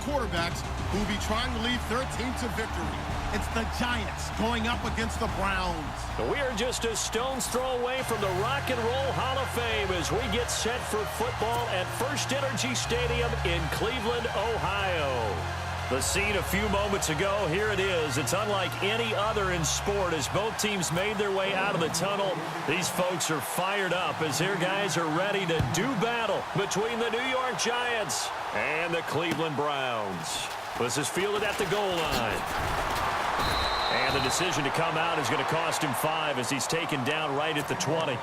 quarterbacks who will be trying to lead their team to victory. It's the Giants going up against the Browns. We are just a stone's throw away from the Rock and Roll Hall of Fame as we get set for football at First Energy Stadium in Cleveland, Ohio. The scene a few moments ago, here it is. It's unlike any other in sport as both teams made their way out of the tunnel. These folks are fired up as their guys are ready to do battle between the New York Giants and the Cleveland Browns. This is fielded at the goal line. And the decision to come out is going to cost him 5 as he's taken down right at the 20.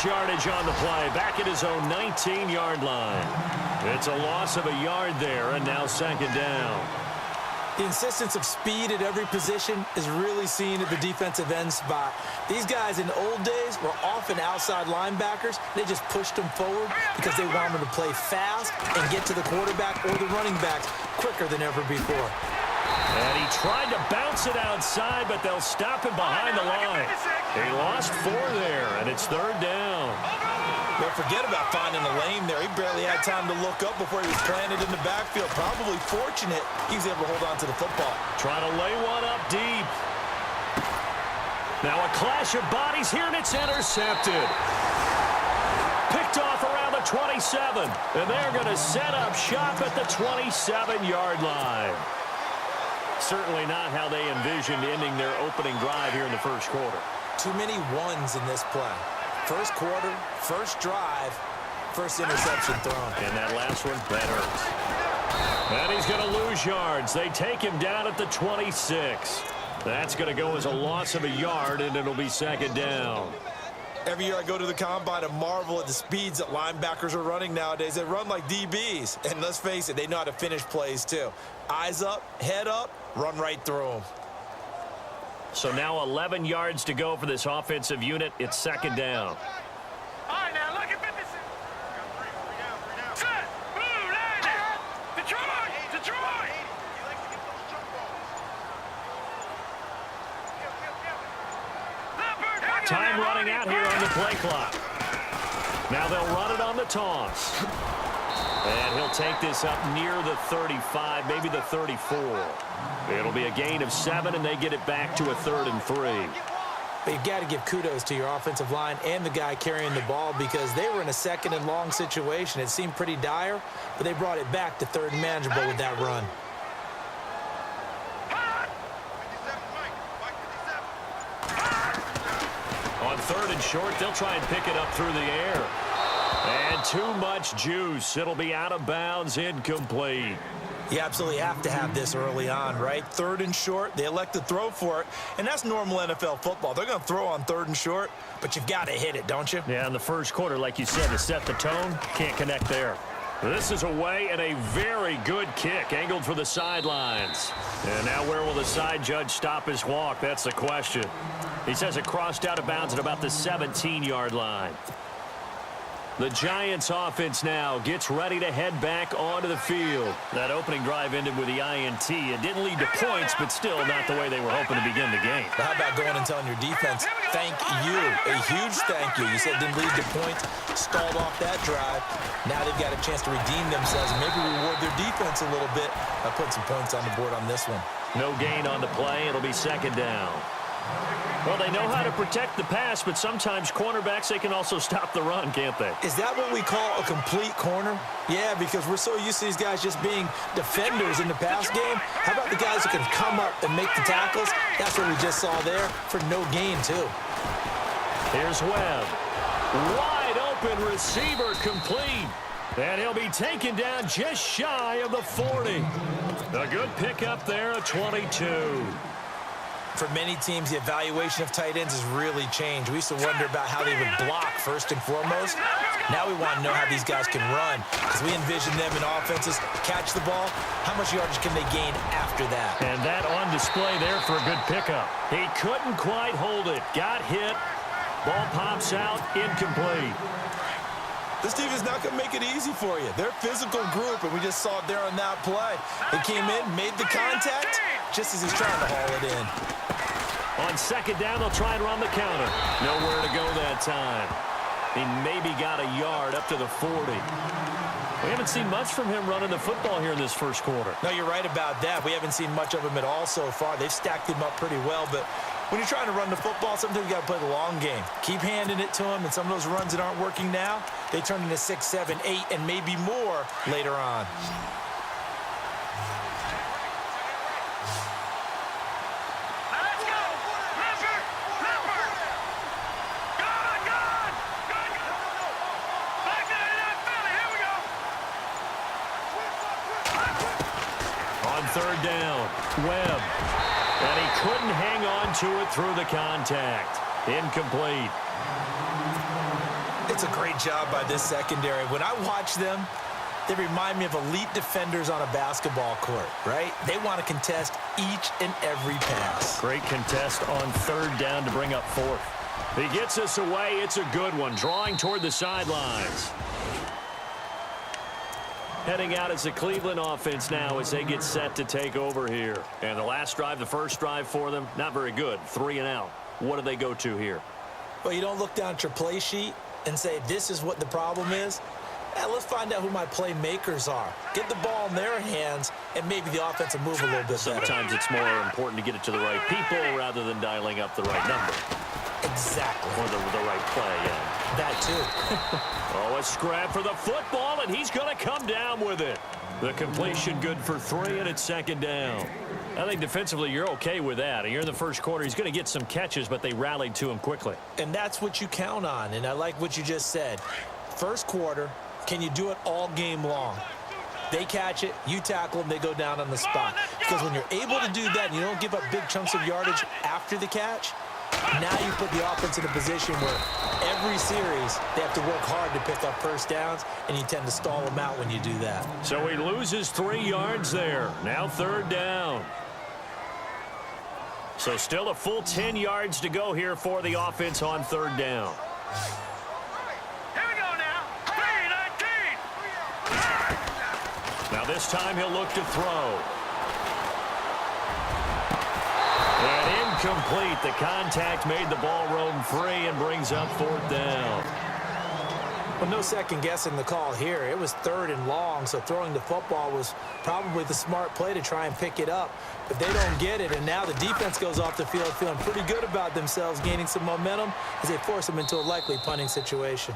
Yardage on the play, back at his own 19-yard line. It's a loss of a yard there, and now second down. The insistence of speed at every position is really seen at the defensive end spot. These guys in the old days were often outside linebackers. They just pushed them forward because they wanted them to play fast and get to the quarterback or the running backs quicker than ever before. And he tried to bounce it outside, but they'll stop him behind the line. He lost 4 there, and it's third down. Don't forget about finding a lane there. He barely had time to look up before he was planted in the backfield. Probably fortunate he was able to hold on to the football. Trying to lay one up deep. Now a clash of bodies here, and it's intercepted. Picked off around the 27, and they're going to set up shop at the 27-yard line. Certainly not how they envisioned ending their opening drive here in the first quarter. Too many ones in this play. First quarter, first drive, first interception thrown. And that last one, that hurts. And he's going to lose yards. They take him down at the 26. That's going to go as a loss of a yard, and it'll be second down. Every year I go to the combine and marvel at the speeds that linebackers are running nowadays. They run like DBs. And let's face it, they know how to finish plays too. Eyes up, head up, run right through them. So now 11 yards to go for this offensive unit. It's second down. All right, now look at this. Set, blue, landed. Detroit, Detroit. Time running out here on the play clock. Now they'll run it on the toss. And he'll take this up near the 35, maybe the 34. It'll be a gain of 7, and they get it back to a 3rd and 3. But you've got to give kudos to your offensive line and the guy carrying the ball because they were in a second and long situation. It seemed pretty dire, but they brought it back to 3rd and manageable with that run. On 3rd and short, they'll try and pick it up through the air. And too much juice. It'll be out of bounds, incomplete. You absolutely have to have this early on, right? 3rd and short, they elect to throw for it, and that's normal NFL football. They're going to throw on 3rd and short, but you've got to hit it, don't you? Yeah, in the first quarter, like you said, to set the tone, can't connect there. This is away and a very good kick, angled for the sidelines. And now where will the side judge stop his walk? That's the question. He says it crossed out of bounds at about the 17-yard line. The Giants offense now gets ready to head back onto the field. That opening drive ended with the INT. It didn't lead to points, but still not the way they were hoping to begin the game. How about going and telling your defense, thank you, a huge thank you. You said it didn't lead to points, stalled off that drive. Now they've got a chance to redeem themselves and maybe reward their defense a little bit by putting some points on the board on this one. No gain on the play. It'll be second down. Well, they know how to protect the pass, but sometimes cornerbacks, they can also stop the run, can't they? Is that what we call a complete corner? Yeah, because we're so used to these guys just being defenders in the pass game. How about the guys who can come up and make the tackles? That's what we just saw there for no gain, too. Here's Webb. Wide open receiver complete. And he'll be taken down just shy of the 40. A good pickup there, a 22. For many teams, the evaluation of tight ends has really changed. We used to wonder about how they would block first and foremost. Now we want to know how these guys can run because we envision them in offenses catch the ball. How much yardage can they gain after that? And that on display there for a good pickup. He couldn't quite hold it. Got hit. Ball pops out, incomplete. This team is not going to make it easy for you. They're a physical group, and we just saw it there on that play. They came in, made the contact, just as he's trying to haul it in. On second down, they'll try and run the counter. Nowhere to go that time. He maybe got a yard up to the 40. We haven't seen much from him running the football here in this first quarter. No, you're right about that. We haven't seen much of him at all so far. They've stacked him up pretty well, but when you're trying to run the football, sometimes you got to play the long game. Keep handing it to him, and some of those runs that aren't working now, they turn into 6, 7, 8, and maybe more later on. Let's go! Leopard! Leopard! Good! Good! Good! Madden NFL, here we go! On third down, Webb. And he couldn't hang on to it through the contact. Incomplete. It's a great job by this secondary. When I watch them, they remind me of elite defenders on a basketball court, right? They want to contest each and every pass. Great contest on third down to bring up fourth. He gets us away. It's a good one. Drawing toward the sidelines. Heading out as the Cleveland offense now as they get set to take over here. And the last drive, the first drive for them, not very good. 3 and out. What do they go to here? Well, you don't look down at your play sheet and say, this is what the problem is. Let's find out who my playmakers are. Get the ball in their hands, and maybe the offense will move a little bit better. Sometimes it's more important to get it to the right people rather than dialing up the right number. Exactly. Or the right play, yeah. That too. Oh, a scrap for the football, and he's going to come down with it. The completion good for 3, and it's second down. I think defensively you're okay with that. You're in the first quarter. He's going to get some catches, but they rallied to him quickly. And that's what you count on, and I like what you just said. First quarter, can you do it all game long? They catch it, you tackle them, they go down on the spot. Because when you're able to do that and you don't give up big chunks of yardage after the catch, now you put the offense in a position where every series they have to work hard to pick up first downs, and you tend to stall them out when you do that. So he loses 3 yards there. Now third down. So still a full 10 yards to go here for the offense on third down. Here we go now! 3-19! Now this time he'll look to throw. And incomplete. The contact made the ball roam free and brings up fourth down. Well, no second guessing the call here. It was 3rd and long, so throwing the football was probably the smart play to try and pick it up. But they don't get it, and now the defense goes off the field feeling pretty good about themselves, gaining some momentum as they force them into a likely punting situation.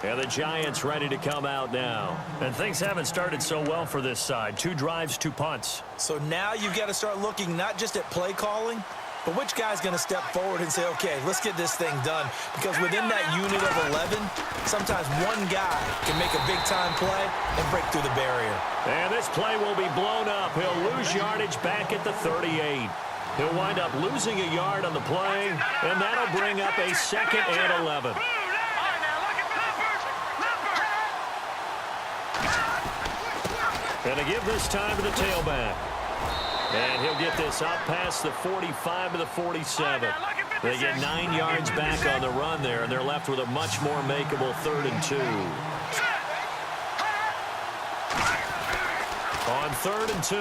And the Giants ready to come out now. And things haven't started so well for this side. 2 drives, 2 punts. So now you've got to start looking not just at play calling, but which guy's going to step forward and say, okay, let's get this thing done. Because within that unit of 11, sometimes one guy can make a big-time play and break through the barrier. And this play will be blown up. He'll lose yardage back at the 38. He'll wind up losing a yard on the play, and that'll bring up a 2nd and 11. And to give this time to the tailback. And he'll get this up past the 45 to the 47. They get 9 yards back on the run there, and they're left with a much more makeable 3rd and 2. On 3rd and 2,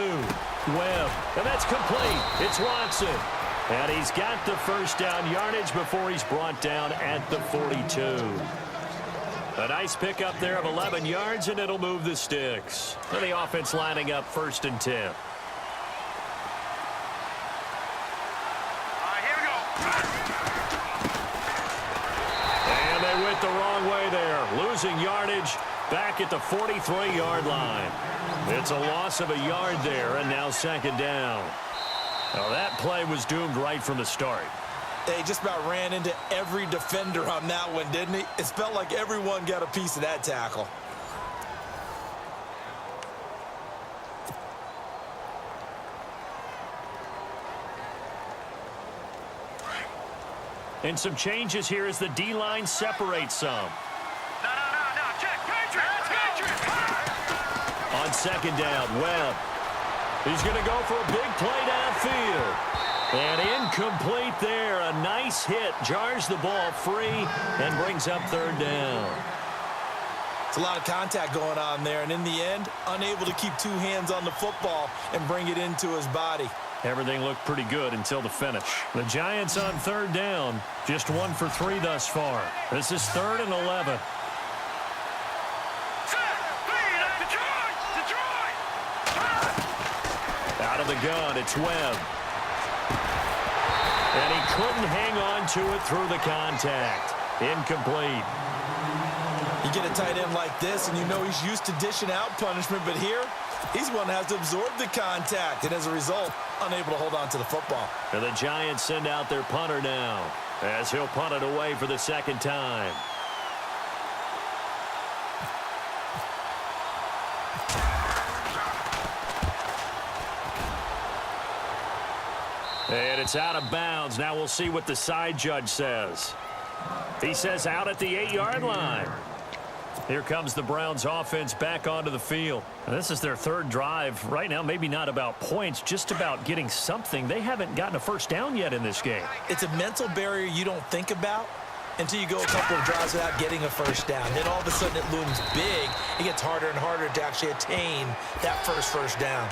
Webb. And that's complete. It's Watson. And he's got the first down yardage before he's brought down at the 42. A nice pickup there of 11 yards, and it'll move the sticks. And the offense lining up 1st and 10. And they went the wrong way there. Losing yardage back at the 43-yard line. It's a loss of a yard there, and now 2nd down. Now that play was doomed right from the start. They just about ran into every defender on that one, didn't he? It felt like everyone got a piece of that tackle. And some changes here as the D-line separates some. No. Check. Patriots. On 2nd down, Webb. He's going to go for a big play downfield. And incomplete there. A a nice hit, jars the ball free, and brings up third down. It's a lot of contact going on there, and in the end, unable to keep two hands on the football and bring it into his body. Everything looked pretty good until the finish. The Giants on third down, just 1 for 3 thus far. This is 3rd and 11. Out of the gun, it's Webb. And he couldn't hang on to it through the contact. Incomplete. You get a tight end like this, and you know he's used to dishing out punishment, but here, he's one that has to absorb the contact, and as a result, unable to hold on to the football. And the Giants send out their punter now, as he'll punt it away for the second time. And it's out of bounds. Now we'll see what the side judge says. He says out at the 8-yard line. Here comes the Browns offense back onto the field. And this is their 3rd drive. Right now, maybe not about points, just about getting something. They haven't gotten a first down yet in this game. It's a mental barrier you don't think about until you go a couple of drives without getting a first down. Then all of a sudden it looms big. It gets harder and harder to actually attain that first down.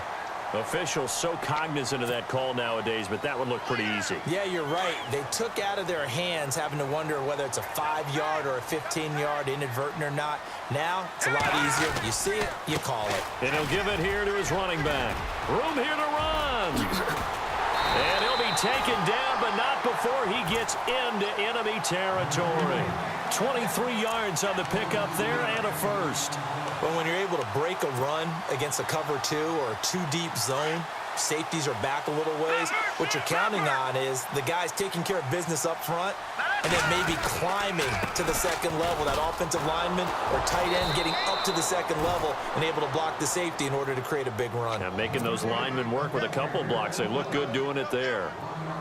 Officials so cognizant of that call nowadays, but that would look pretty easy. Yeah, you're right. They took out of their hands having to wonder whether it's a 5-yard or a 15-yard inadvertent or not. Now, it's a lot easier. You see it, you call it. And he'll give it here to his running back. Room here to run. And he'll be taken down, but not before he gets into enemy territory. 23 yards on the pickup there and a first. But when you're able to break a run against a cover 2 or a 2-deep zone, safeties are back a little ways. What you're counting on is the guys taking care of business up front and then maybe climbing to the second level. That offensive lineman or tight end getting up to the second level and able to block the safety in order to create a big run. Now making those linemen work with a couple blocks. They look good doing it there.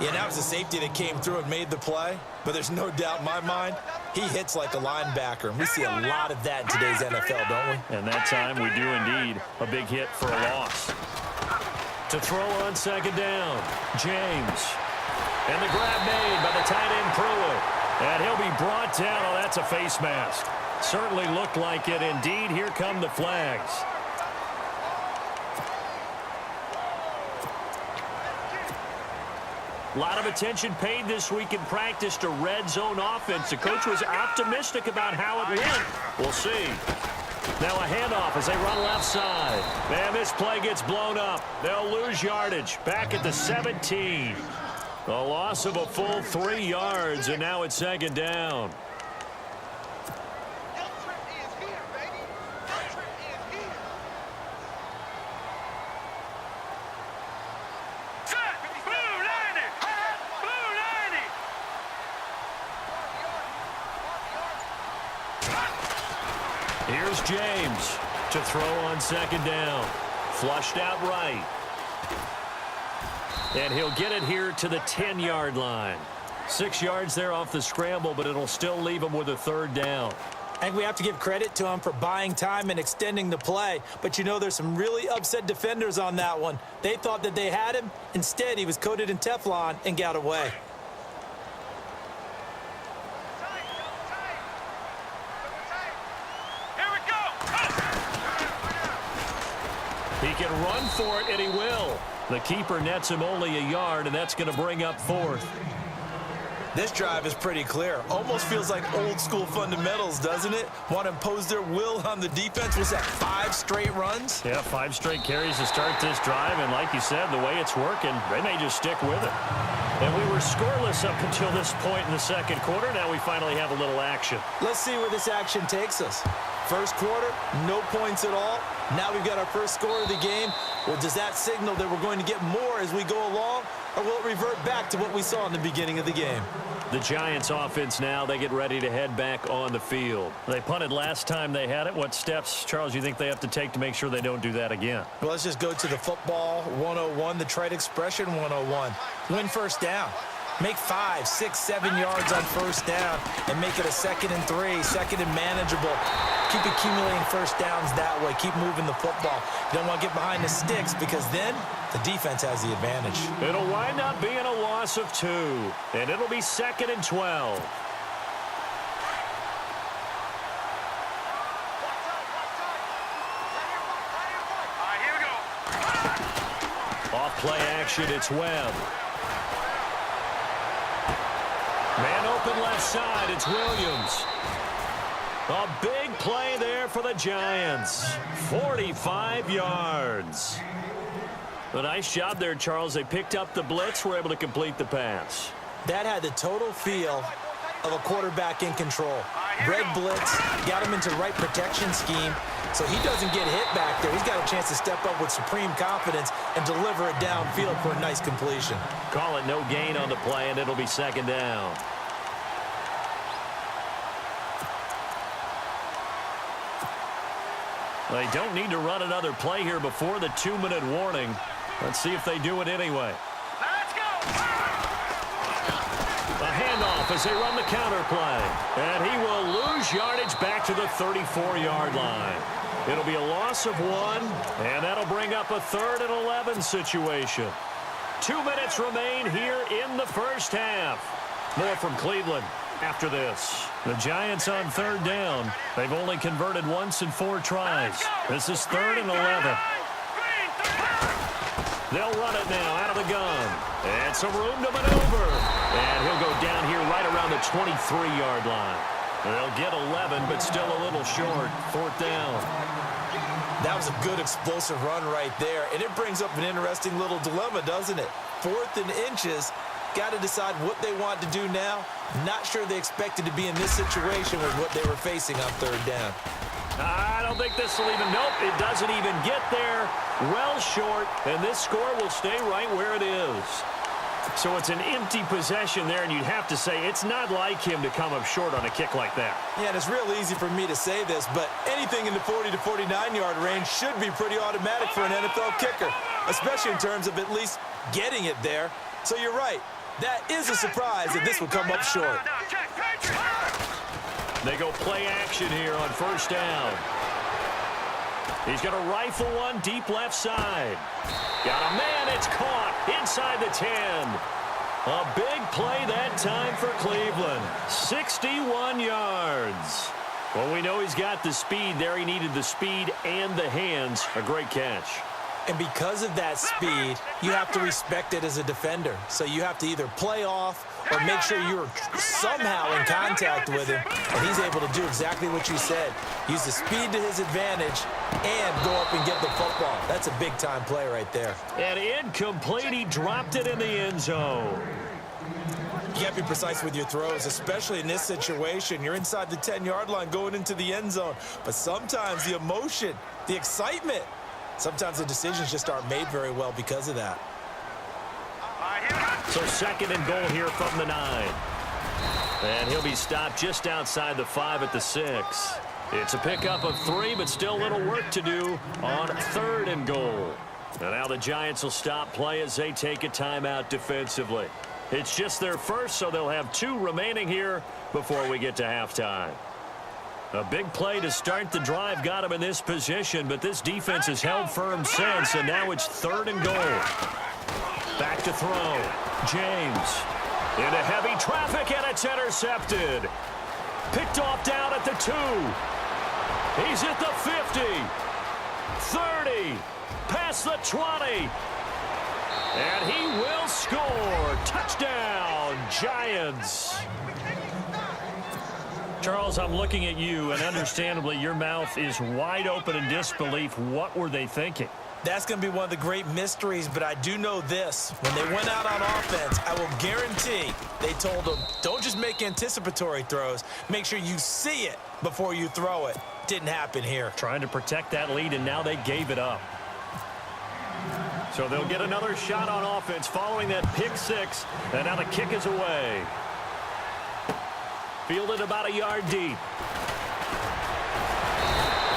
Yeah, that was the safety that came through and made the play. But there's no doubt in my mind, he hits like a linebacker. And we see a lot of that in today's NFL, don't we? And that time we do indeed. A big hit for a loss. To throw on second down, James. And the grab made by the tight end Pruitt. And he'll be brought down. Oh, that's a face mask. Certainly looked like it. Indeed, here come the flags. A lot of attention paid this week in practice to red zone offense. The coach was optimistic about how it went. We'll see. Now a handoff as they run left side. And this play gets blown up. They'll lose yardage. Back at the 17. A loss of a full 3 yards, and now it's second down. Here's James to throw on second down. Flushed out right. And he'll get it here to the 10-yard line. 6 yards there off the scramble, but it'll still leave him with a third down. I think we have to give credit to him for buying time and extending the play. But, you know, there's some really upset defenders on that one. They thought that they had him. Instead, he was coated in Teflon and got away. He can run for it, and he will. The keeper nets him only a yard, and that's going to bring up 4th. This drive is pretty clear. Almost feels like old-school fundamentals, doesn't it? Want to impose their will on the defense. Was that 5 straight runs? Yeah, 5 straight carries to start this drive, and like you said, the way it's working, they may just stick with it. And we were scoreless up until this point in the second quarter. Now we finally have a little action. Let's see where this action takes us. First quarter, no points at all. Now we've got our first score of the game. Well, does that signal that we're going to get more as we go along, or will it revert back to what we saw in the beginning of the game? The Giants offense now, they get ready to head back on the field. They punted last time they had it. What steps, Charles, you think they have to take to make sure they don't do that again? Well, let's just go to the football 101, the trite expression 101. Win first down. Make 5, 6, 7 yards on first down and make it a 2nd and 3, 2nd and manageable. Keep accumulating first downs that way. Keep moving the football. You don't want to get behind the sticks because then The defense has the advantage. It'll wind up being a loss of 2, and it'll be 2nd and 12. Here we go. Off play action, it's Webb. Man open left side, it's Williams. A big play there for the Giants. 45 yards. A nice job there, Charles. They picked up the blitz, were able to complete the pass. That had the total feel of a quarterback in control. Red blitz, got him into the right protection scheme, so he doesn't get hit back there. He's got a chance to step up with supreme confidence and deliver it downfield for a nice completion. Call it no gain on the play, and it'll be 2nd down. They don't need to run another play here before the 2-minute warning. Let's see if they do it anyway. Let's go. A handoff as they run the counter play. And he will lose yardage back to the 34-yard line. It'll be a loss of 1, and that'll bring up a 3rd and 11 situation. 2 minutes remain here in the first half. More from Cleveland after this. The Giants on 3rd down. They've only converted once in 4 tries. This is 3rd and 11. They'll run it now out of the gun. And some room to maneuver. And he'll go down here right around the 23-yard line. They'll get 11, but still a little short. 4th down. That was a good explosive run right there, and it brings up an interesting little dilemma, doesn't it? 4th and inches. Got to decide what they want to do now. Not sure they expected to be in this situation with what they were facing on 3rd down. I don't think this will even, nope, it doesn't even get there. Well short, and this score will stay right where it is. So it's an empty possession there, and you'd have to say it's not like him to come up short on a kick like that. Yeah, and it's real easy for me to say this, but anything in the 40 to 49-yard range should be pretty automatic for an NFL kicker, especially in terms of at least getting it there. So you're right. That is a surprise that this would come up short. They go play action here on 1st down. He's going to rifle one deep left side. Got a man, it's caught inside the 10. A big play that time for Cleveland. 61 yards. Well, we know he's got the speed there. He needed the speed and the hands. A great catch. And because of that speed, you have to respect it as a defender. So you have to either play off or make sure you're somehow in contact with him. And he's able to do exactly what you said. Use the speed to his advantage and go up and get the football. That's a big-time play right there. And incomplete. He dropped it in the end zone. You got to be precise with your throws, especially in this situation. You're inside the 10-yard line going into the end zone. But sometimes the emotion, the excitement, sometimes the decisions just aren't made very well because of that. So 2nd and goal here from the 9. And he'll be stopped just outside the 5 at the 6. It's a pickup of 3, but still a little work to do on 3rd and goal. And now the Giants will stop play as they take a timeout defensively. It's just their first, so they'll have 2 remaining here before we get to halftime. A big play to start the drive got him in this position, but this defense has held firm since, and now it's 3rd and goal. Back to throw. James into heavy traffic, and it's intercepted. Picked off down at the 2. He's at the 50. 30. Past the 20. And he will score. Touchdown, Giants. Charles, I'm looking at you, and understandably, your mouth is wide open in disbelief. What were they thinking? That's going to be one of the great mysteries, but I do know this. When they went out on offense, I will guarantee they told them, don't just make anticipatory throws. Make sure you see it before you throw it. Didn't happen here. Trying to protect that lead, and now they gave it up. So they'll get another shot on offense following that pick 6, and now the kick is away. Fielded about a yard deep.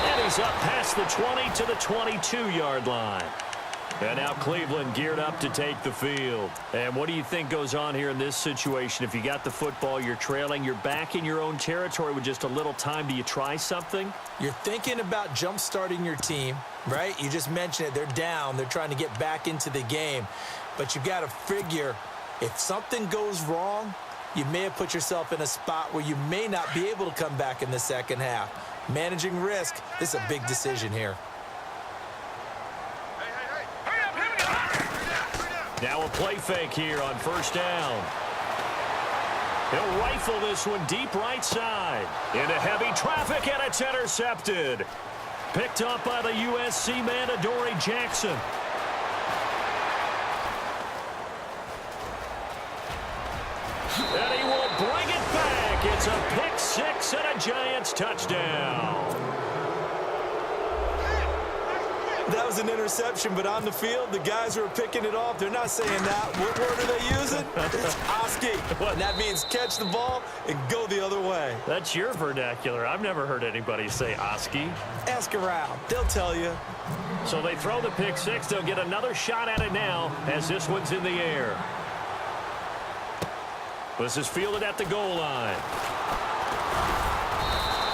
And he's up past the 20 to the 22-yard line. And now Cleveland geared up to take the field. And what do you think goes on here in this situation? If you got the football, you're trailing, you're back in your own territory with just a little time. Do you try something? You're thinking about jump-starting your team, right? You just mentioned it. They're down. They're trying to get back into the game. But you've got to figure if something goes wrong, you may have put yourself in a spot where you may not be able to come back in the second half. Managing risk, this is a big decision here. Now a play fake here on first down. He'll rifle this one deep right side. Into heavy traffic, and it's intercepted. Picked up by the USC man, Adoree Jackson. And he will bring it back. It's a pick six and a Giants touchdown. That was an interception, but on the field, the guys who are picking it off, they're not saying that. What word are they using? It's Oski. And that means catch the ball and go the other way. That's your vernacular. I've never heard anybody say Oski. Ask around. They'll tell you. So they throw the pick six. They'll get another shot at it now as this one's in the air. This is fielded at the goal line.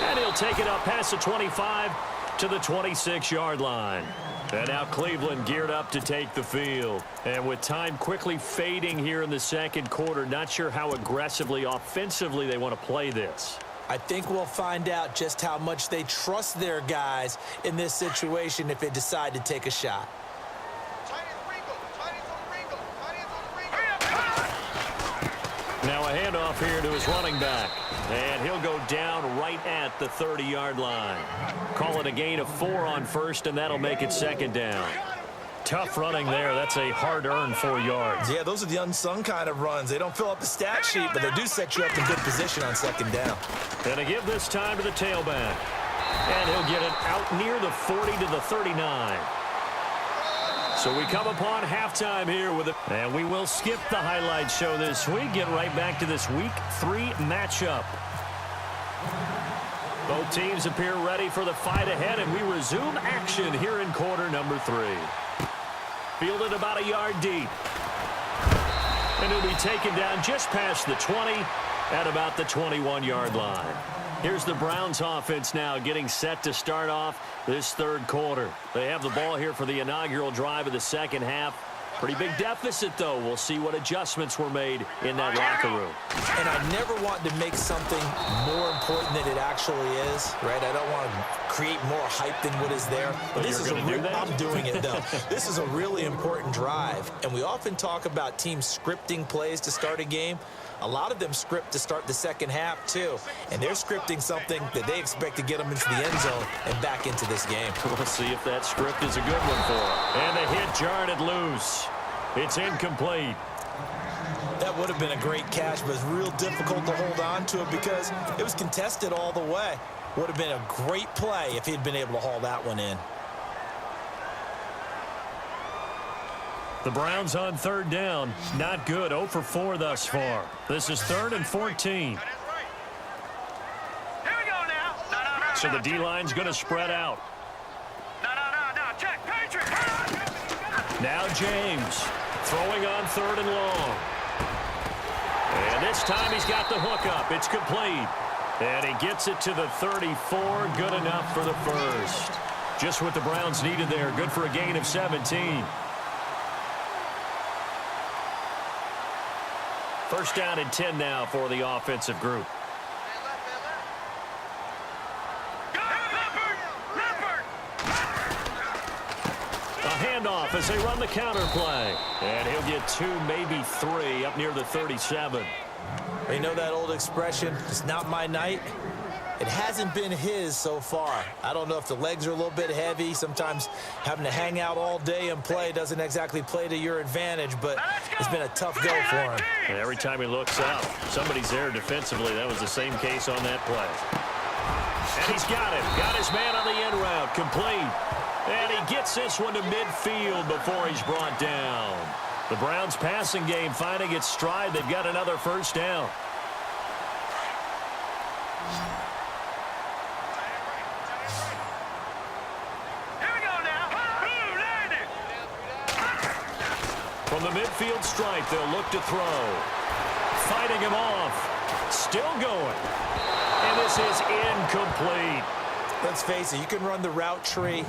And he'll take it up past the 25 to the 26-yard line. And now Cleveland geared up to take the field. And with time quickly fading here in the second quarter, not sure how aggressively, offensively they want to play this. I think we'll find out just how much they trust their guys in this situation if they decide to take a shot. Now a handoff here to his running back. And he'll go down right at the 30-yard line. Call it a gain of 4 on first, and that'll make it second down. Tough running there. That's a hard-earned 4 yards. Yeah, those are the unsung kind of runs. They don't fill up the stat sheet, but they do set you up in good position on second down. And to give this time to the tailback. And he'll get it out near the 40 to the 39. So we come upon halftime here with it. And we will skip the highlight show this week. Get right back to this Week 3 matchup. Both teams appear ready for the fight ahead, and we resume action here in quarter number 3. Fielded about a yard deep. And he'll be taken down just past the 20 at about the 21-yard line. Here's the Browns offense now getting set to start off this third quarter. They have the ball here for the inaugural drive of the second half. Pretty big deficit, though. We'll see what adjustments were made in that locker room. And I never want to make something more important than it actually is, right? I don't want to create more hype than what is there. But this is I'm doing it, though. This is a really important drive. And we often talk about teams scripting plays to start a game. A lot of them script to start the second half, too. And they're scripting something that they expect to get them into the end zone and back into this game. We'll see if that script is a good one for them. And the hit jarred it loose. It's incomplete. That would have been a great catch, but it's real difficult to hold on to it because it was contested all the way. Would have been a great play if he'd been able to haul that one in. The Browns on third down. Not good. 0 for 4 thus far. This is 3rd and 14. So the D-line's going to spread out. Now James throwing on 3rd and long. And this time he's got the hook up. It's complete. And he gets it to the 34. Good enough for the first. Just what the Browns needed there. Good for a gain of 17. First down and 10 now for the offensive group. A handoff as they run the counter play. And he'll get 2, maybe 3 up near the 37. You know that old expression, it's not my night? It hasn't been his so far. I don't know if the legs are a little bit heavy. Sometimes having to hang out all day and play doesn't exactly play to your advantage, but it's been a tough go for him. And every time he looks up, somebody's there defensively. That was the same case on that play. And he's got it. Got his man on the end route. Complete. And he gets this one to midfield before he's brought down. The Browns passing game finding its stride. They've got another first down. From the midfield stripe, they'll look to throw. Fighting him off. Still going. And this is incomplete. Let's face it, you can run the route tree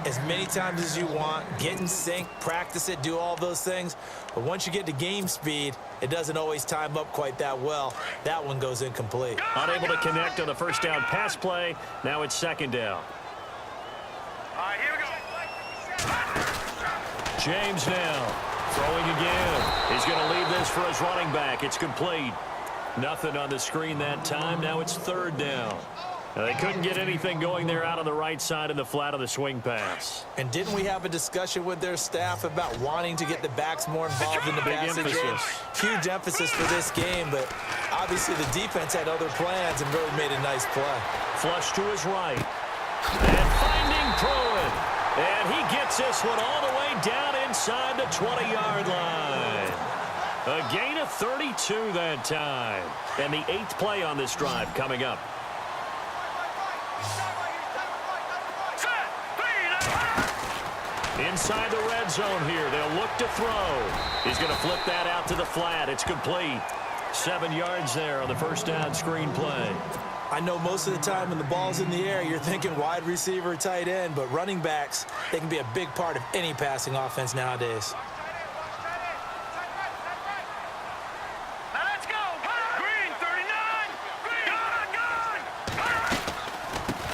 as many times as you want, get in sync, practice it, do all those things. But once you get to game speed, it doesn't always time up quite that well. That one goes incomplete. Unable to connect on the first down pass play. Now it's second down. All right, here we go. James now throwing again. He's going to leave this for his running back. It's complete. Nothing on the screen that time. Now it's third down. Now they couldn't get anything going there out on the right side of the flat of the swing pass. And didn't we have a discussion with their staff about wanting to get the backs more involved in the passing game? Huge emphasis for this game, but obviously the defense had other plans and really made a nice play. Flush to his right. And finding Pruitt. And he gets this one all the way down inside the 20-yard line. A gain of 32 that time. And the 8th play on this drive coming up. Inside the red zone here. They'll look to throw. He's going to flip that out to the flat. It's complete. 7 yards there on the first down screen play. I know most of the time when the ball's in the air, you're thinking wide receiver, tight end, but running backs, they can be a big part of any passing offense nowadays. Now let's go. Green, 39. Green. Gun.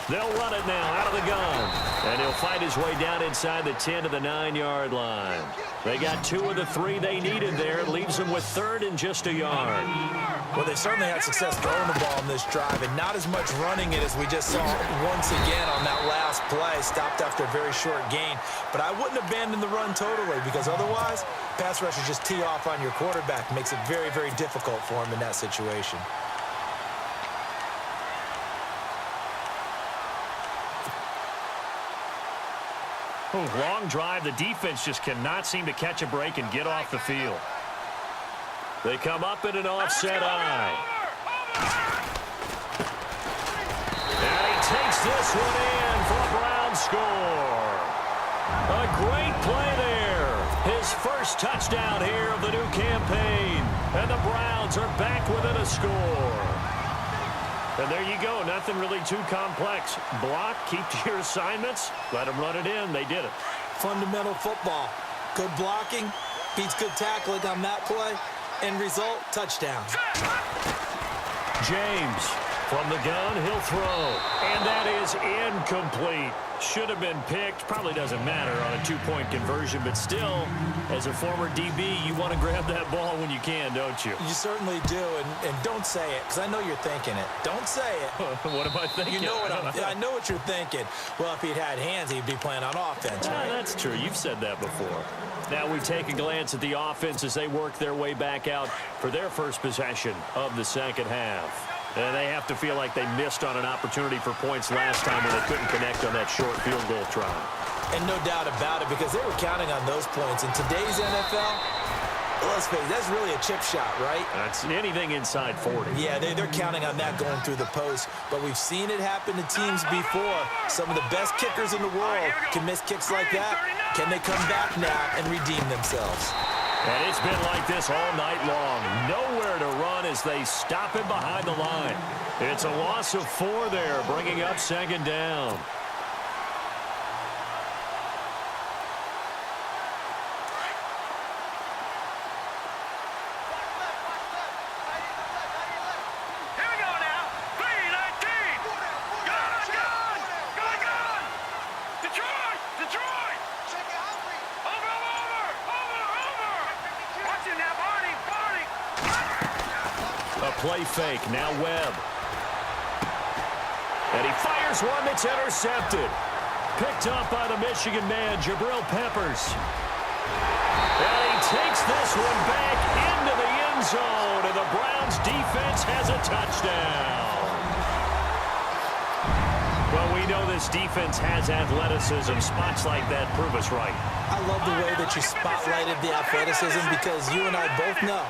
They'll run it now out of the gun. And he'll fight his way down inside the 10 to the 9-yard line. They got 2 of the 3 they needed there. It leaves them with third and just a yard. Well, they certainly had success throwing the ball in this drive, and not as much running it as we just saw once again on that last play. Stopped after a very short gain. But I wouldn't abandon the run totally, because otherwise, pass rushers just tee off on your quarterback. Makes it very, very difficult for him in that situation. Long drive. The defense just cannot seem to catch a break and get off the field. They come up in an offset eye. And he takes this one in for a Brown score. A great play there. His first touchdown here of the new campaign. And the Browns are back within a score. And there you go. Nothing really too complex. Block, keep to your assignments, let them run it in. They did it. Fundamental football. Good blocking, beats good tackling on that play. End result, touchdown. James from the gun, he'll throw. And that is incomplete. Should have been picked. Probably doesn't matter on a 2-point conversion, but still, as a former DB, you want to grab that ball when you can, don't you? You certainly do, and don't say it, because I know you're thinking it. Don't say it. What am I thinking? You know what I know what you're thinking. Well, if he'd had hands, he'd be playing on offense, right? That's true. You've said that before. Now we take a glance at the offense as they work their way back out for their first possession of the second half. And they have to feel like they missed on an opportunity for points last time when they couldn't connect on that short field goal try. And no doubt about it, because they were counting on those points. In today's NFL, let's face it, that's really a chip shot, right? That's anything inside 40. Yeah, they're counting on that going through the post. But we've seen it happen to teams before. Some of the best kickers in the world can miss kicks like that. Can they come back now and redeem themselves? And it's been like this all night long. Nowhere to run as they stop him behind the line. It's a loss of 4 there, bringing up second down. Play fake, now Webb. And he fires one that's intercepted. Picked up by the Michigan man, Jabril Peppers. And he takes this one back into the end zone, and the Browns defense has a touchdown. Well, we know this defense has athleticism. Spots like that prove us right. I love the way that you spotlighted the athleticism, because you and I both know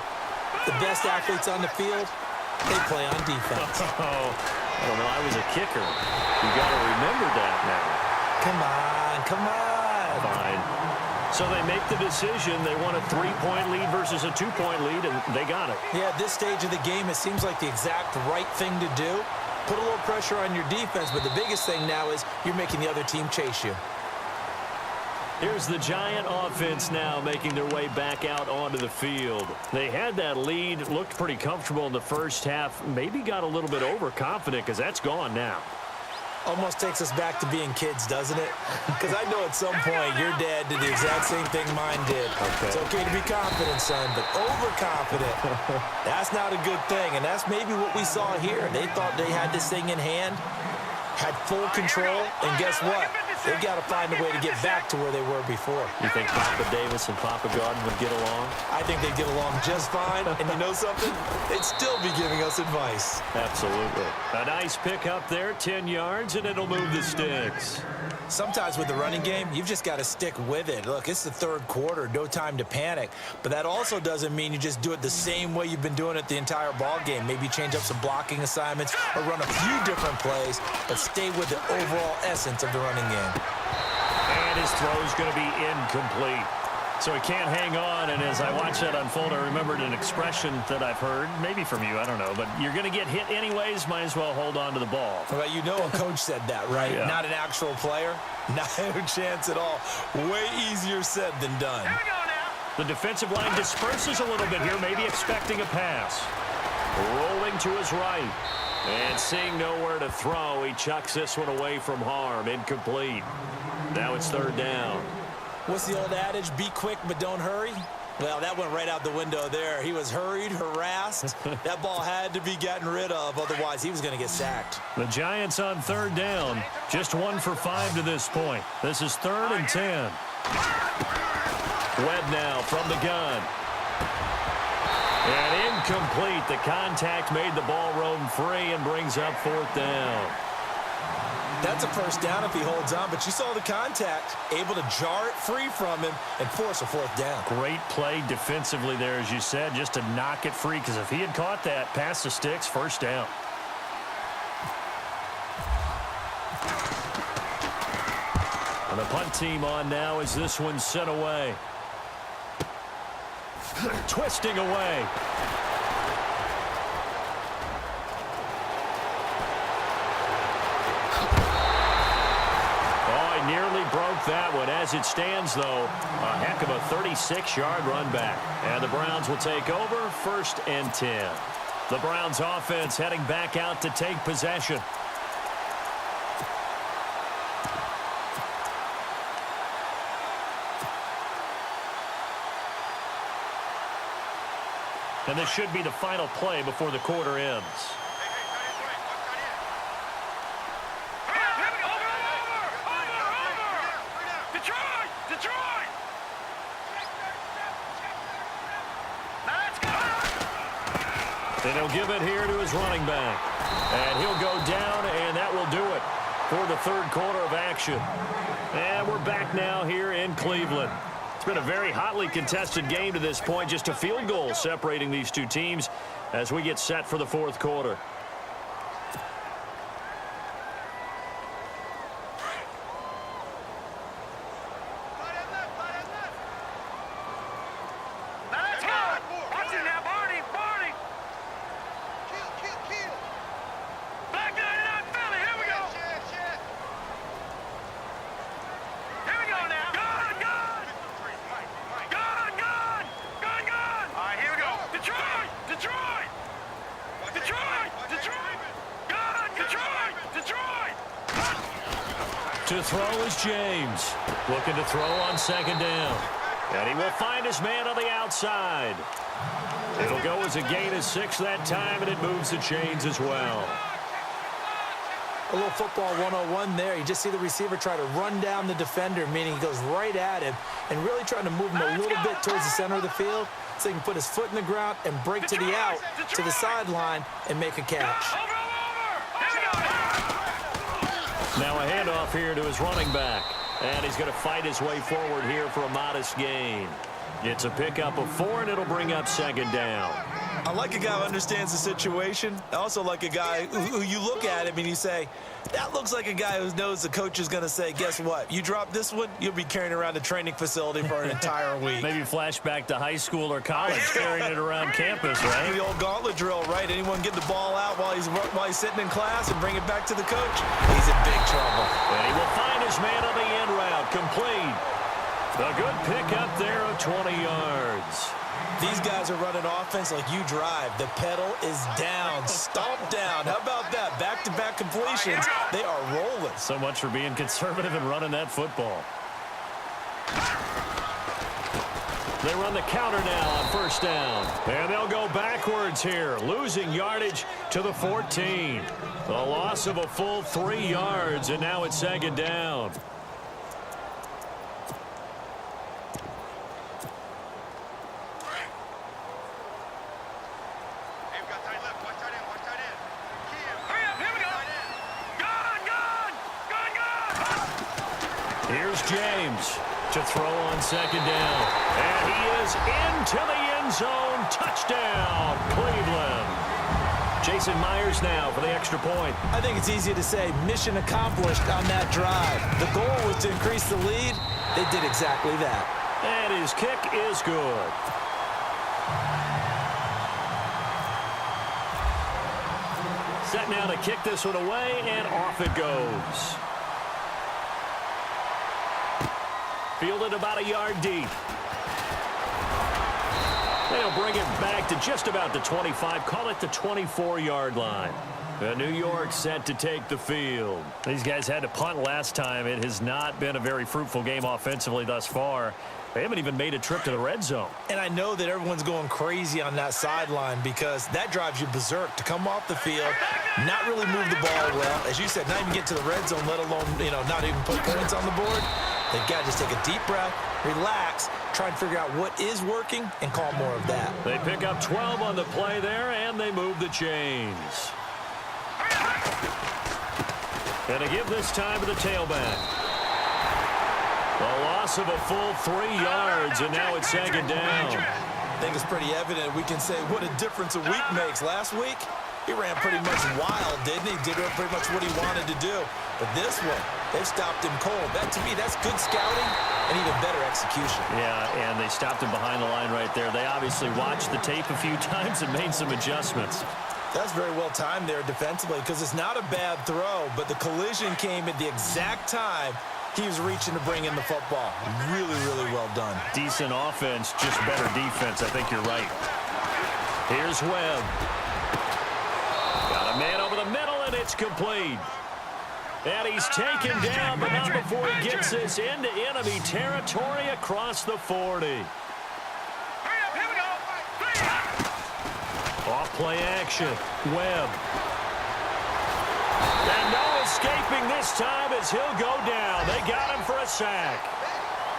the best athletes on the field, they play on defense. Oh, I don't know. I was a kicker. You got to remember that now. Come on, come on. Fine. So they make the decision. They want a 3-point lead versus a 2-point lead, and they got it. Yeah, at this stage of the game, it seems like the exact right thing to do. Put a little pressure on your defense, but the biggest thing now is you're making the other team chase you. Here's the Giant offense now making their way back out onto the field. They had that lead, looked pretty comfortable in the first half, maybe got a little bit overconfident because that's gone now. Almost takes us back to being kids, doesn't it? Because I know at some point your dad did the exact same thing mine did. Okay. It's okay to be confident, son, but overconfident, that's not a good thing. And that's maybe what we saw here. They thought they had this thing in hand, had full control, and guess what? They've got to find a way to get back to where they were before. You think Papa Davis and Papa Garden would get along? I think they'd get along just fine. And you know something? They'd still be giving us advice. Absolutely. A nice pick up there, 10 yards, and it'll move the sticks. Sometimes with the running game, you've just got to stick with it. Look, it's the third quarter, no time to panic. But that also doesn't mean you just do it the same way you've been doing it the entire ball game. Maybe change up some blocking assignments or run a few different plays, but stay with the overall essence of the running game. And his throw is going to be incomplete. So he can't hang on, and as I watch that unfold, I remembered an expression that I've heard, maybe from you, I don't know, but you're going to get hit anyways, might as well hold on to the ball. Well, you know a coach said that, right? Yeah. Not an actual player. Not a chance at all. Way easier said than done. Here we go now. The defensive line disperses a little bit here, maybe expecting a pass. Rolling to his right. And seeing nowhere to throw, he chucks this one away from harm. Incomplete. Now it's third down. What's the old adage? Be quick, but don't hurry? Well, that went right out the window there. He was hurried, harassed. That ball had to be gotten rid of, otherwise he was going to get sacked. The Giants on third down. Just 1 for 5 to this point. This is 3rd and 10. Webb now from the gun. And incomplete. The contact made the ball roam free and brings up 4th down. That's a first down if he holds on, but you saw the contact, able to jar it free from him and force a 4th down. Great play defensively there, as you said, just to knock it free, because if he had caught that, past the sticks, first down. And the punt team on now as this one's sent away. Twisting away. Nearly broke that one. As it stands, though, a heck of a 36-yard run back. And the Browns will take over, 1st and 10. The Browns offense heading back out to take possession. And this should be the final play before the quarter ends. And he'll give it here to his running back. And he'll go down, and that will do it for the third quarter of action. And we're back now here in Cleveland. It's been a very hotly contested game to this point. Just a field goal separating these two teams as we get set for the fourth quarter. To throw is James. Looking to throw on 2nd down. And he will find his man on the outside. It'll go as a gain of 6 that time, and it moves the chains as well. A little football 101 there. You just see the receiver try to run down the defender, meaning he goes right at him and really trying to move him a little bit towards the center of the field so he can put his foot in the ground and break to the out, to the sideline, and make a catch. Now a handoff here to his running back. And he's going to fight his way forward here for a modest gain. It's a pickup of 4, and it'll bring up 2nd down. I like a guy who understands the situation. I also like a guy who you look at him and you say, that looks like a guy who knows the coach is going to say, guess what? You drop this one, you'll be carrying around a training facility for an entire week. Maybe flashback to high school or college, carrying it around campus, right? The old gauntlet drill, right? Anyone get the ball out while he's sitting in class and bring it back to the coach? He's in big trouble. And he will find his man on the end route, complete. A good pickup there of 20 yards. These guys are running offense like you drive. The pedal is down, stomp down. How about that? Back-to-back completions. They are rolling. So much for being conservative and running that football. They run the counter now on first down. And they'll go backwards here, losing yardage to the 14. A loss of a full 3 yards, and now it's second down. Here's James to throw on second down. And he is into the end zone. Touchdown, Cleveland. Jason Myers now for the extra point. I think it's easy to say mission accomplished on that drive. The goal was to increase the lead. They did exactly that. And his kick is good. Set now to kick this one away, and off it goes. Fielded about a yard deep. They'll bring it back to just about the 25. Call it the 24-yard line. New York set to take the field. These guys had to punt last time. It has not been a very fruitful game offensively thus far. They haven't even made a trip to the red zone. And I know that everyone's going crazy on that sideline because that drives you berserk to come off the field, not really move the ball well. As you said, not even get to the red zone, let alone, not even put points on the board. They've got to just take a deep breath, relax, try and figure out what is working, and call more of that. They pick up 12 on the play there, and they move the chains. And to give this time to the tailback. A loss of a full 3 yards, and now it's second down. I think it's pretty evident. We can say what a difference a week makes. Last week, he ran pretty much wild, didn't he? Did pretty much what he wanted to do. But this one, they've stopped him cold. That, to me, that's good scouting and even better execution. Yeah, and they stopped him behind the line right there. They obviously watched the tape a few times and made some adjustments. That's very well timed there defensively because it's not a bad throw, but the collision came at the exact time he was reaching to bring in the football. Really, really well done. Decent offense, just better defense. I think you're right. Here's Webb. Got a man over the middle, and it's complete. And he's taken down, but not before he gets this into enemy territory across the 40. Off-play action. Webb. And no escaping this time as he'll go down. They got him for a sack.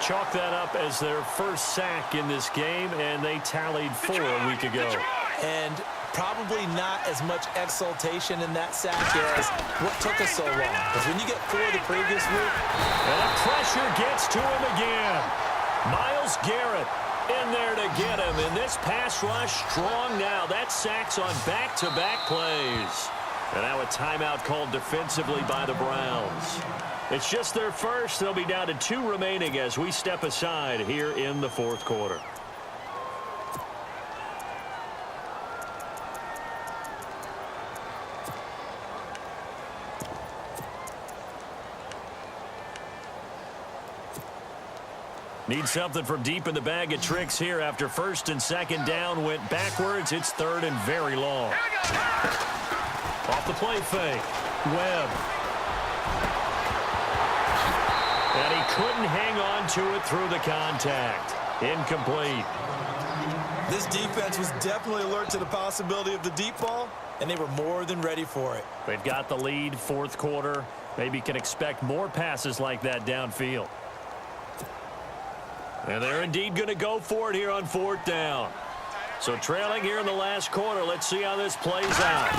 Chalk that up as their first sack in this game, and they tallied 4 a week ago. And probably not as much exultation in that sack as what took us so long. Because when you get 4 the previous week. And the pressure gets to him again. Myles Garrett in there to get him. And this pass rush strong now. That sack's on back-to-back plays. And now a timeout called defensively by the Browns. It's just their first. They'll be down to 2 remaining as we step aside here in the fourth quarter. Need something from deep in the bag of tricks here after first and second down went backwards. It's third and very long. Off the play fake. Webb. And he couldn't hang on to it through the contact. Incomplete. This defense was definitely alert to the possibility of the deep ball, and they were more than ready for it. They've got the lead, fourth quarter. Maybe can expect more passes like that downfield. And they're indeed going to go for it here on fourth down. So trailing here in the last quarter. Let's see how this plays out.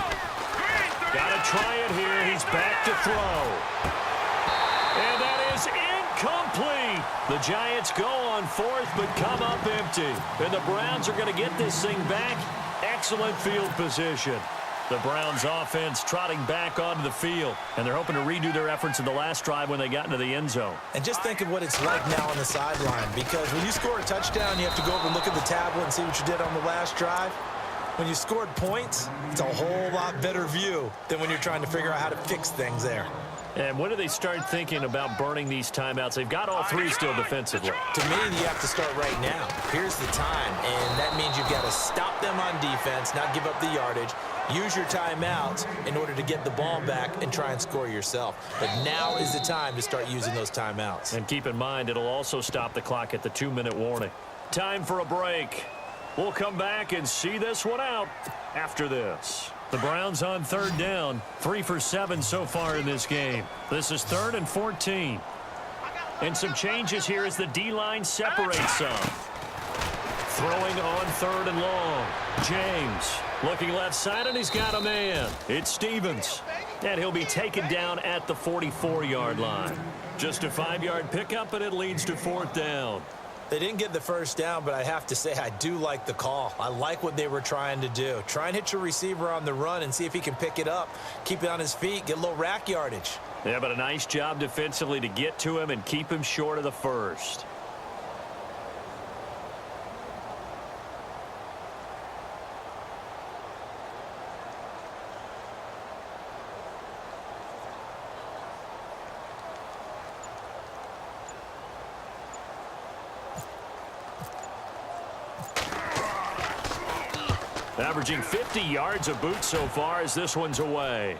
Got to try it here. He's back to throw. And that is incomplete. The Giants go on fourth but come up empty. And the Browns are going to get this thing back Excellent field position. The Browns offense trotting back onto the field, and they're hoping to redo their efforts in the last drive when they got into the end zone. And just think of what it's like now on the sideline, because when you score a touchdown, you have to go over and look at the tablet and see what you did on the last drive. When you scored points, it's a whole lot better view than when you're trying to figure out how to fix things there. And when do they start thinking about burning these timeouts? They've got all three still defensively. To me, you have to start right now. Here's the time, and that means you've got to stop them on defense, not give up the yardage, use your timeouts in order to get the ball back and try and score yourself. But now is the time to start using those timeouts. And keep in mind, it'll also stop the clock at the 2-minute warning. Time for a break. We'll come back and see this one out after this. The Browns on third down, 3 for 7 so far in this game. This is 3rd and 14. And some changes here as the D-line separates some. Throwing on 3rd and long. James looking left side, and he's got a man. It's Stevens. And he'll be taken down at the 44-yard line. Just a 5-yard pickup, and it leads to 4th down. They didn't get the first down, but I have to say I do like the call. I like what they were trying to do. Try and hit your receiver on the run and see if he can pick it up, keep it on his feet, get a little rack yardage. Yeah, but a nice job defensively to get to him and keep him short of the first. Averaging 50 yards a boot so far as this one's away.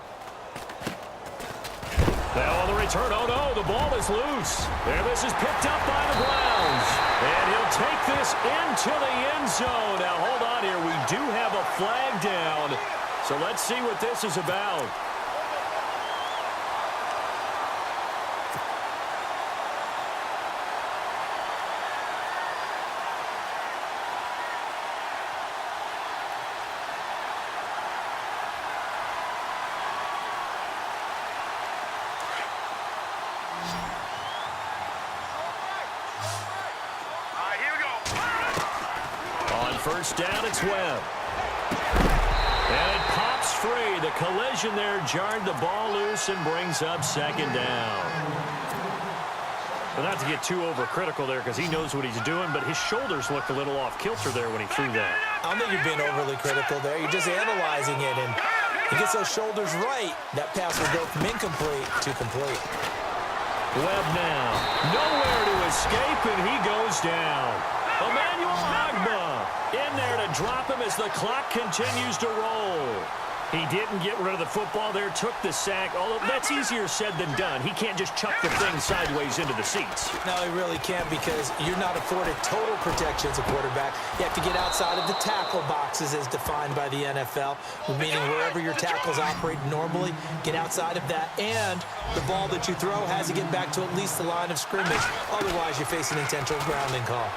Now on the return, oh no, the ball is loose. And this is picked up by the Browns. And he'll take this into the end zone. Now hold on here, we do have a flag down. So let's see what this is about. First down, it's Webb. And it pops free. The collision there jarred the ball loose and brings up 2nd down. Well, not to get too overcritical there because he knows what he's doing, but his shoulders looked a little off kilter there when he threw that. I don't think you're being overly critical there. You're just analyzing it, and he gets those shoulders right. That pass will go from incomplete to complete. Webb now. Nowhere to escape, and he goes down. Emmanuel Ogbah in there to drop him as the clock continues to roll. He didn't get rid of the football there, took the sack. Although that's easier said than done. He can't just chuck the thing sideways into the seats. No, he really can't because you're not afforded total protection as a quarterback. You have to get outside of the tackle boxes as defined by the NFL, meaning wherever your tackles operate normally, get outside of that. And the ball that you throw has to get back to at least the line of scrimmage. Otherwise, you face an intentional grounding call.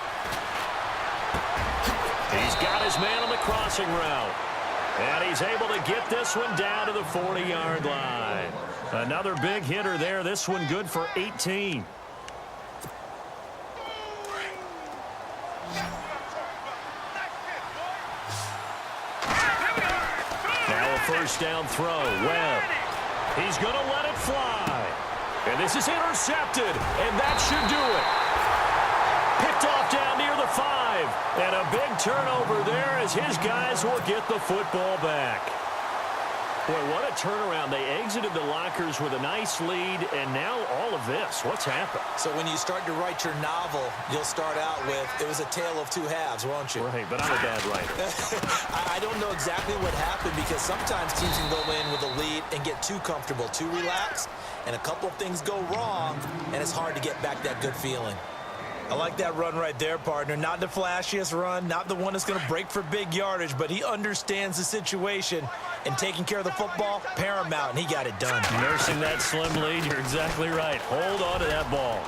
He's got his man on the crossing route. And he's able to get this one down to the 40-yard line. Another big hitter there. This one good for 18. Now a first down throw. Webb. He's going to let it fly. And this is intercepted. And that should do it. Picked off down near the 5. And a big turnover there as his guys will get the football back. Boy, what a turnaround. They exited the lockers with a nice lead, and now all of this. What's happened? So when you start to write your novel, you'll start out with, it was a tale of 2 halves, won't you? Right, but I'm a bad writer. I don't know exactly what happened because sometimes teams can go in with a lead and get too comfortable, too relaxed, and a couple of things go wrong, and it's hard to get back that good feeling. I like that run right there, partner. Not the flashiest run, not the one that's going to break for big yardage, but he understands the situation, and taking care of the football, paramount, and he got it done. Nursing that slim lead, you're exactly right. Hold on to that ball.